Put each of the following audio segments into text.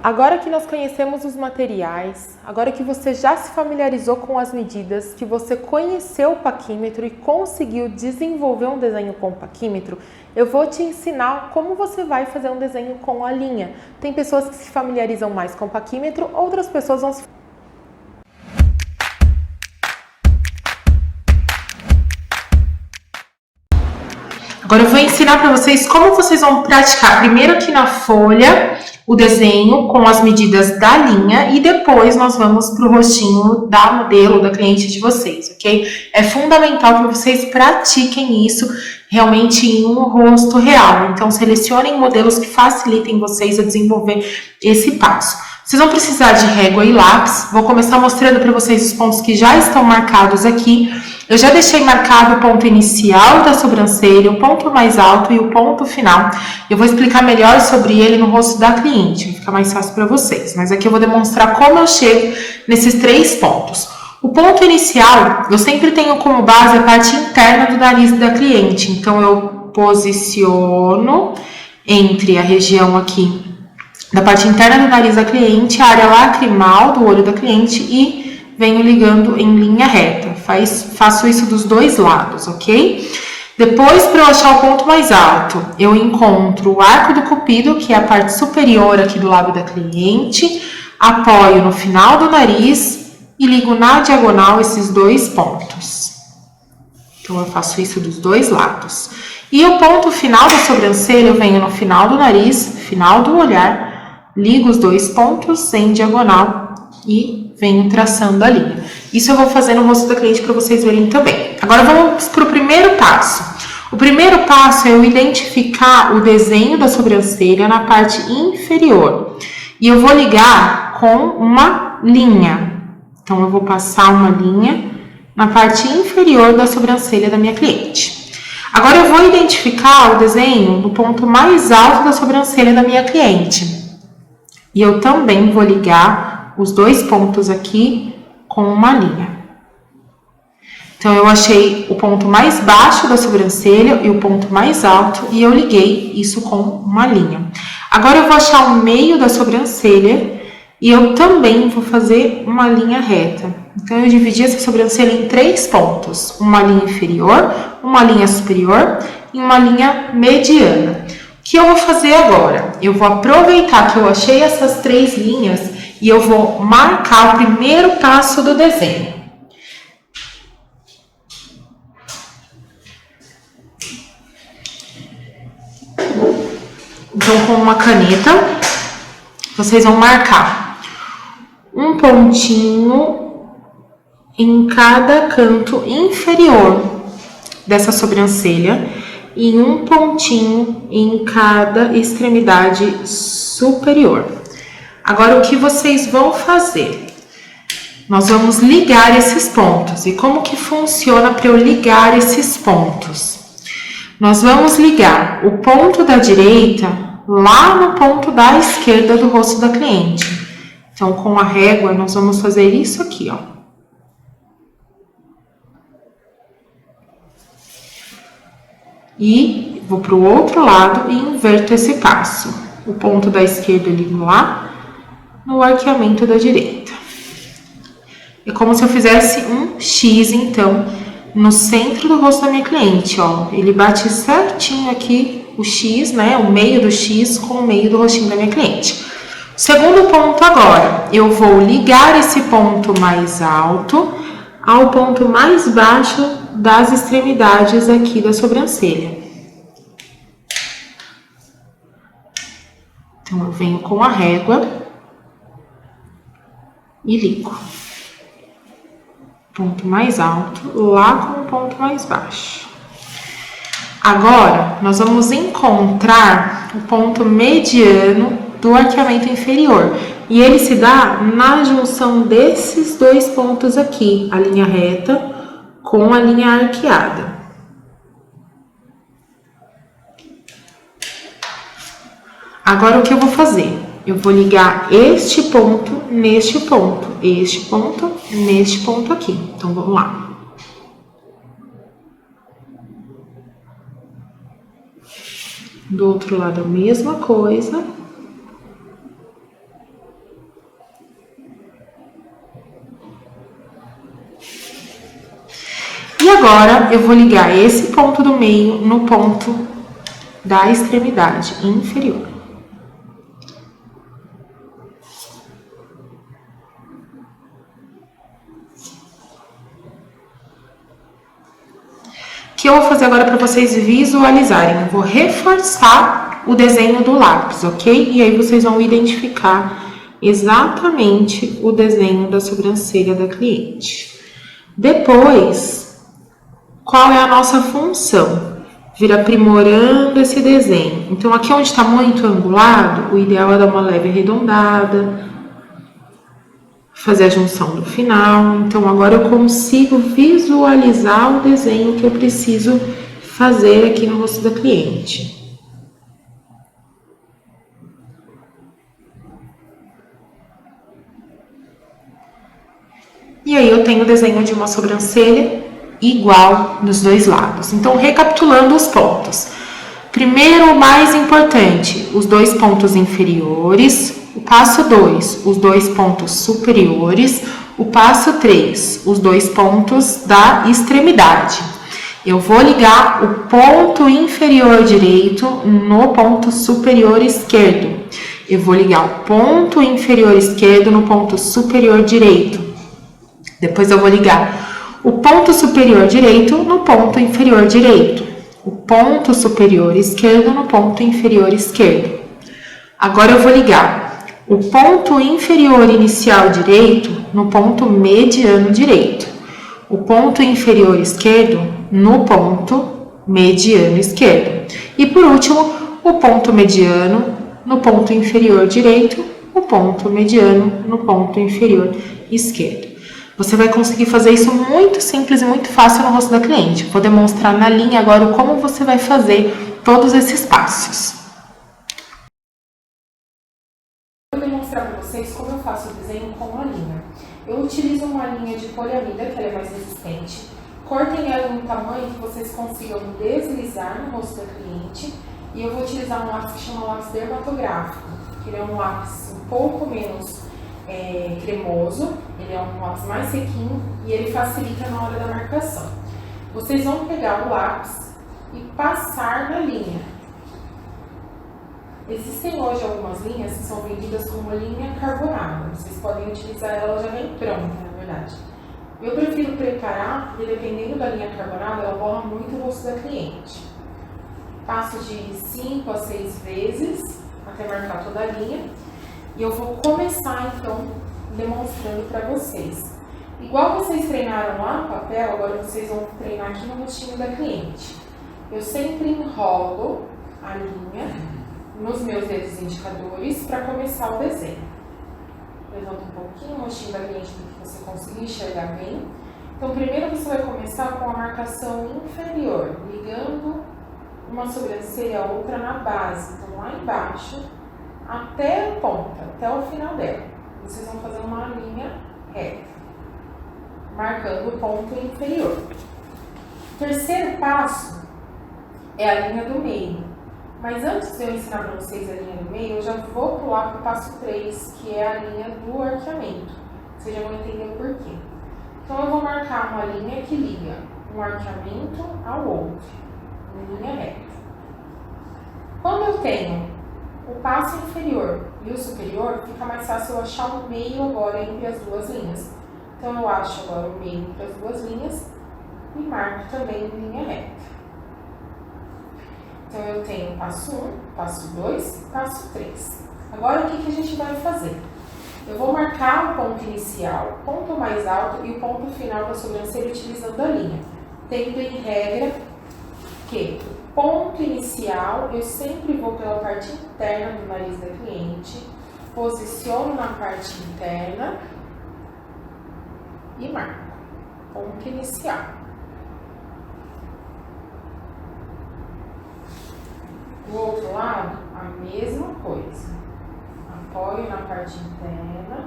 Agora que nós conhecemos os materiais, agora que você já se familiarizou com as medidas, que você conheceu o paquímetro e conseguiu desenvolver um desenho com o paquímetro, eu vou te ensinar como você vai fazer um desenho com a linha. Tem pessoas que se familiarizam mais com o paquímetro, outras pessoas vão se... Agora eu vou ensinar para vocês como vocês vão praticar primeiro aqui na folha o desenho com as medidas da linha e depois nós vamos para o rostinho da modelo, da cliente de vocês, ok? É fundamental que vocês pratiquem isso realmente em um rosto real. Então selecionem modelos que facilitem vocês a desenvolver esse passo. Vocês vão precisar de régua e lápis. Vou começar mostrando para vocês os pontos que já estão marcados aqui. Eu já deixei marcado o ponto inicial da sobrancelha, o ponto mais alto e o ponto final. Eu vou explicar melhor sobre ele no rosto da cliente, vai ficar mais fácil para vocês. Mas aqui eu vou demonstrar como eu chego nesses 3 pontos. O ponto inicial, eu sempre tenho como base a parte interna do nariz da cliente. Então, eu posiciono entre a região aqui da parte interna do nariz da cliente, a área lacrimal do olho da cliente e venho ligando em linha reta. Faço isso dos 2 lados, ok? Depois, para eu achar o ponto mais alto, eu encontro o arco do cupido, que é a parte superior aqui do lábio da cliente, apoio no final do nariz e ligo na diagonal esses 2 pontos. Então, eu faço isso dos 2 lados. E o ponto final da sobrancelha, eu venho no final do nariz, final do olhar, ligo os 2 pontos em diagonal e venho traçando a linha. Isso eu vou fazer no rosto da cliente para vocês verem também. Agora vamos para o primeiro passo. O primeiro passo é eu identificar o desenho da sobrancelha na parte inferior. E eu vou ligar com uma linha. Então, eu vou passar uma linha na parte inferior da sobrancelha da minha cliente. Agora, eu vou identificar o desenho no ponto mais alto da sobrancelha da minha cliente. E eu também vou ligar os 2 pontos aqui com uma linha. Então, eu achei o ponto mais baixo da sobrancelha e o ponto mais alto e eu liguei isso com uma linha. Agora, eu vou achar o meio da sobrancelha e eu também vou fazer uma linha reta. Então, eu dividi essa sobrancelha em 3 pontos. Uma linha inferior, uma linha superior e uma linha mediana. O que eu vou fazer agora? Eu vou aproveitar que eu achei essas 3 linhas e eu vou marcar o primeiro passo do desenho. Então, com uma caneta, vocês vão marcar um pontinho em cada canto inferior dessa sobrancelha e um pontinho em cada extremidade superior. Agora, o que vocês vão fazer? Nós vamos ligar esses pontos. E como que funciona para eu ligar esses pontos? Nós vamos ligar o ponto da direita lá no ponto da esquerda do rosto da cliente. Então, com a régua, nós vamos fazer isso aqui, ó. E vou para o outro lado e inverto esse passo. O ponto da esquerda eu ligo lá no arqueamento da direita. É como se eu fizesse um X, então, no centro do rosto da minha cliente, ó. Ele bate certinho aqui o X, né? O meio do X com o meio do rostinho da minha cliente. Segundo ponto agora, eu vou ligar esse ponto mais alto ao ponto mais baixo das extremidades aqui da sobrancelha. Então, eu venho com a régua e ligo. Ponto mais alto, lá com o ponto mais baixo. Agora, nós vamos encontrar o ponto mediano do arqueamento inferior. E ele se dá na junção desses 2 pontos aqui, a linha reta com a linha arqueada. Agora, o que eu vou fazer? Eu vou ligar este ponto neste ponto, este ponto neste ponto aqui. Então, vamos lá. Do outro lado, a mesma coisa. agora eu vou ligar esse ponto do meio no ponto da extremidade inferior. O que eu vou fazer agora para vocês visualizarem? Eu vou reforçar o desenho do lápis, ok? E aí vocês vão identificar exatamente o desenho da sobrancelha da cliente. Depois, qual é a nossa função? Vir aprimorando esse desenho. Então, aqui onde está muito angulado, o ideal é dar uma leve arredondada, fazer a junção do final. Então, agora eu consigo visualizar o desenho que eu preciso fazer aqui no rosto da cliente. E aí eu tenho o desenho de uma sobrancelha igual dos dois lados. Então, recapitulando os pontos. Primeiro, o mais importante, os dois pontos inferiores. O passo 2, os dois pontos superiores. O passo 3, os dois pontos da extremidade. Eu vou ligar o ponto inferior direito no ponto superior esquerdo. Eu vou ligar o ponto inferior esquerdo no ponto superior direito. Depois eu vou ligar o ponto superior direito no ponto inferior direito. O ponto superior esquerdo no ponto inferior esquerdo. Agora eu vou ligar o ponto inferior inicial direito no ponto mediano direito. O ponto inferior esquerdo no ponto mediano esquerdo. E por último, o ponto mediano no ponto inferior direito, o ponto mediano no ponto inferior esquerdo. Você vai conseguir fazer isso muito simples e muito fácil no rosto da cliente. Vou demonstrar na linha agora como você vai fazer todos esses passos. Vou demonstrar para vocês como eu faço o desenho com a linha. Eu utilizo uma linha de poliamida, que ela é mais resistente. Cortem ela em um tamanho que vocês consigam deslizar no rosto da cliente. E eu vou utilizar um lápis que chama lápis dermatográfico, que ele é um lápis um pouco menos cremoso, ele é um lápis mais sequinho e ele facilita na hora da marcação. Vocês vão pegar o lápis e passar na linha. Existem hoje algumas linhas que são vendidas como linha carbonada. Vocês podem utilizar ela já vem pronta, na verdade. Eu prefiro preparar, porque dependendo da linha carbonada, ela borra muito o rosto da cliente. Passo de 5 a 6 vezes até marcar toda a linha. E eu vou começar, então, demonstrando para vocês. Igual vocês treinaram lá no papel, agora vocês vão treinar aqui no rostinho da cliente. Eu sempre enrolo a linha nos meus dedos indicadores para começar o desenho. Levanto um pouquinho o rostinho da cliente para que você consiga enxergar bem. Então, primeiro você vai começar com a marcação inferior, ligando uma sobrancelha a outra na base. Então, lá embaixo, até a ponta, até o final dela. Vocês vão fazer uma linha reta, marcando o ponto inferior. O terceiro passo é a linha do meio. Mas antes de eu ensinar para vocês a linha do meio, eu já vou pular para o passo 3, que é a linha do arqueamento. Vocês já vão entender o porquê. Então, eu vou marcar uma linha que liga um arqueamento ao outro, em linha reta. Quando eu tenho o passo inferior e o superior, fica mais fácil eu achar o meio agora entre as duas linhas. Então, eu acho agora o meio entre as duas linhas e marco também em linha reta. Então, eu tenho passo 1, passo 2, passo 3. Agora, o que a gente vai fazer? Eu vou marcar o ponto inicial, o ponto mais alto e o ponto final da sobrancelha utilizando a linha. Tendo em regra que o ponto inicial eu sempre vou pela parte interna do nariz da cliente, posiciono na parte interna e marco. Ponto inicial. Do outro lado, a mesma coisa. Apoio na parte interna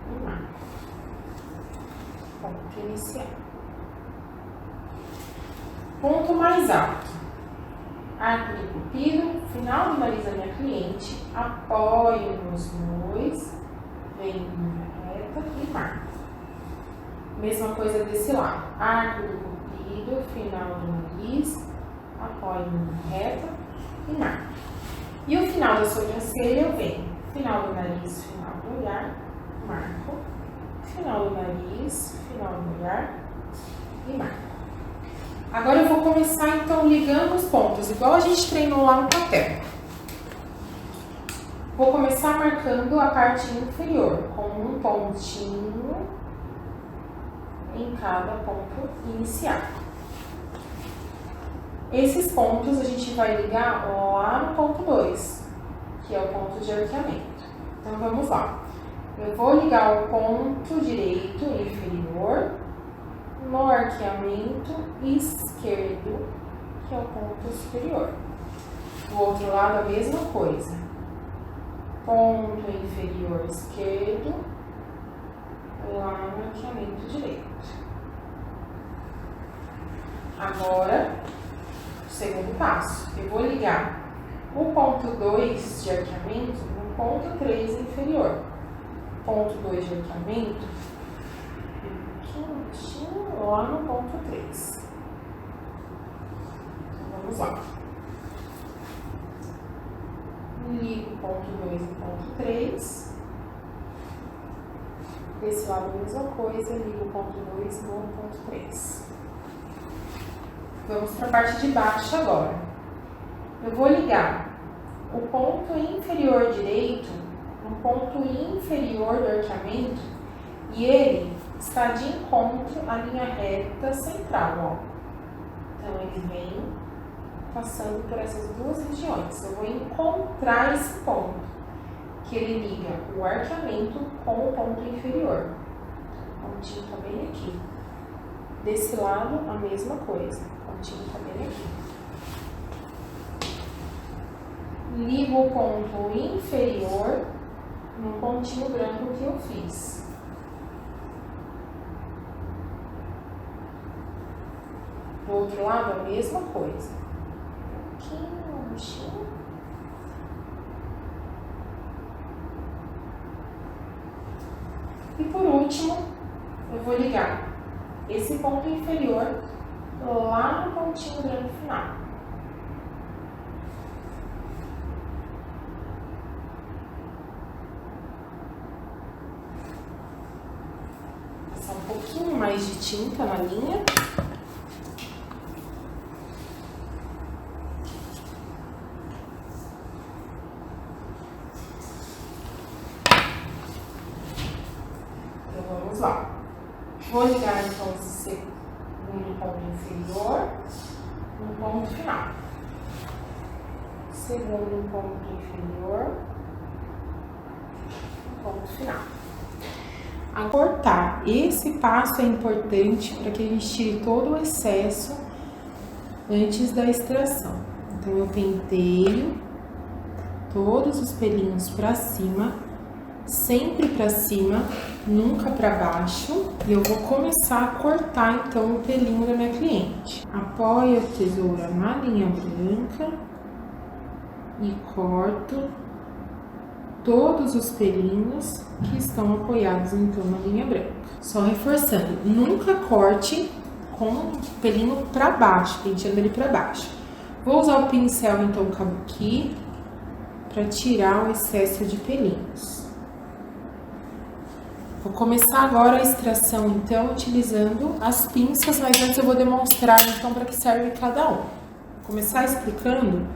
e marco. Ponto inicial. Ponto mais alto. Arco de pupilo, final do nariz da minha cliente, apoio nos dois, venho em linha reta e marco. Mesma coisa desse lado. Arco do comprido, final do nariz, apoio reto e marco. E o final da sobrancelha eu venho. Final do nariz, final do olhar, marco. Final do nariz, final do olhar e marco. Agora eu vou começar então ligando os pontos, igual a gente treinou lá no papel. Vou começar marcando a parte inferior, com um pontinho em cada ponto inicial. Esses pontos a gente vai ligar lá no ponto 2, que é o ponto de arqueamento. Então vamos lá. Eu vou ligar o ponto direito inferior no arqueamento esquerdo, que é o ponto superior. Do outro lado a mesma coisa. Ponto inferior esquerdo, lá no arqueamento direito. Agora, o segundo passo. Eu vou ligar o ponto 2 de arqueamento no ponto 3 inferior. Ponto 2 de arqueamento, lá no ponto 3. Então, vamos lá. Ligo o ponto 2 e o ponto 3. Desse lado a mesma coisa, ligo o ponto 2 no ponto 3. Vamos para a parte de baixo agora. Eu vou ligar o ponto inferior direito no ponto inferior do arqueamento e ele está de encontro à linha reta central, ó. Então ele vem passando por essas duas regiões. Eu vou encontrar esse ponto, que ele liga o arqueamento com o ponto inferior. O pontinho está bem aqui. Desse lado, a mesma coisa. O pontinho está bem aqui. Ligo o ponto inferior no pontinho branco que eu fiz. Do outro lado, a mesma coisa. E por último, eu vou ligar esse ponto inferior lá no pontinho branco final. Passar um pouquinho mais de tinta na linha. Vamos lá. Vou ligar então esse segundo ponto inferior no ponto final. Segundo ponto inferior no ponto final. A cortar. Esse passo é importante para que a gente tire todo o excesso antes da extração. Então eu penteio todos os pelinhos para cima, sempre para cima, nunca para baixo. E eu vou começar a cortar então o pelinho da minha cliente. Apoio a tesoura na linha branca e corto todos os pelinhos que estão apoiados então na linha branca. Só reforçando, nunca corte com o pelinho para baixo, penteando ele para baixo. Vou usar o pincel então kabuki para tirar o excesso de pelinhos. Vou começar agora a extração, então, utilizando as pinças, mas antes eu vou demonstrar, então, para que serve cada um. Vou começar explicando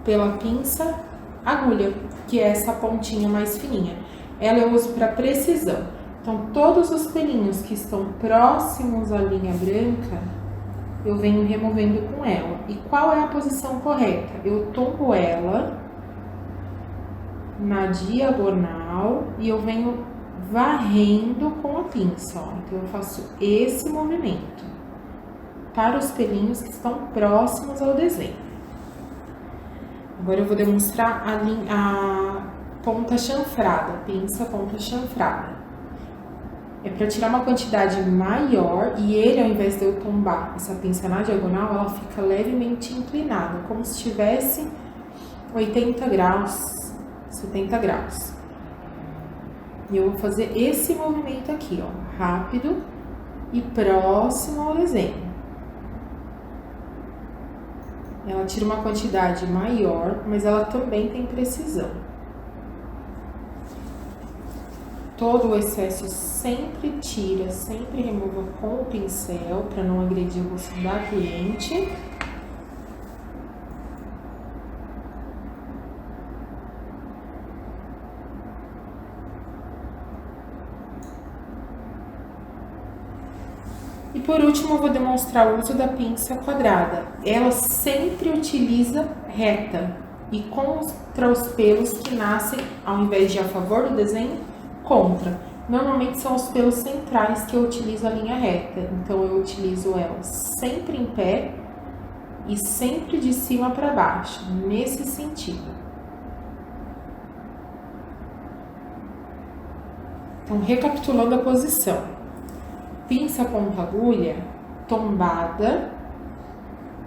pela pinça agulha, que é essa pontinha mais fininha. Ela eu uso para precisão. Então, todos os pelinhos que estão próximos à linha branca, eu venho removendo com ela. E qual é a posição correta? Eu tombo ela na diagonal e eu venho varrendo com a pinça, ó. Então, eu faço esse movimento para os pelinhos que estão próximos ao desenho. Agora, eu vou demonstrar a ponta chanfrada, pinça ponta chanfrada. É para tirar uma quantidade maior e ele, ao invés de eu tombar essa pinça na diagonal, ela fica levemente inclinada, como se tivesse 80 graus, 70 graus. E eu vou fazer esse movimento aqui, ó, rápido, e próximo ao desenho. Ela tira uma quantidade maior, mas ela também tem precisão. Todo o excesso sempre tira, sempre remova com o pincel para não agredir o rosto da cliente. E por último, eu vou demonstrar o uso da pinça quadrada. Ela sempre utiliza reta e contra os pelos que nascem, ao invés de a favor do desenho, contra. Normalmente são os pelos centrais que eu utilizo a linha reta. Então, eu utilizo ela sempre em pé e sempre de cima para baixo, nesse sentido. Então, recapitulando a posição. Pinça ponta agulha tombada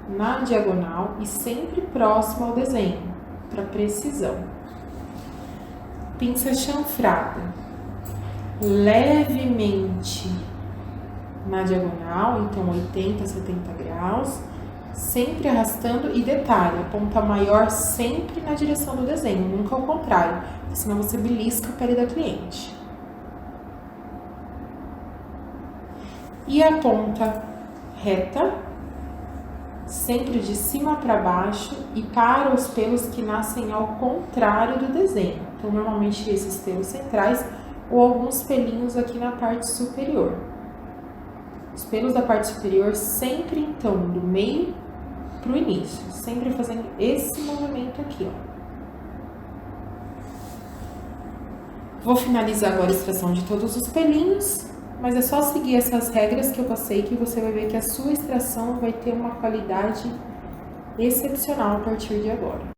na diagonal e sempre próximo ao desenho, para precisão. Pinça chanfrada levemente na diagonal, então 80, 70 graus, sempre arrastando. E detalhe, a ponta maior sempre na direção do desenho, nunca ao contrário, senão você belisca a pele da cliente. E a ponta reta, sempre de cima para baixo e para os pelos que nascem ao contrário do desenho. Então, normalmente esses pelos centrais ou alguns pelinhos aqui na parte superior. Os pelos da parte superior sempre, então, do meio para o início, sempre fazendo esse movimento aqui, ó. Vou finalizar agora a extração de todos os pelinhos. Mas é só seguir essas regras que eu passei que você vai ver que a sua extração vai ter uma qualidade excepcional a partir de agora.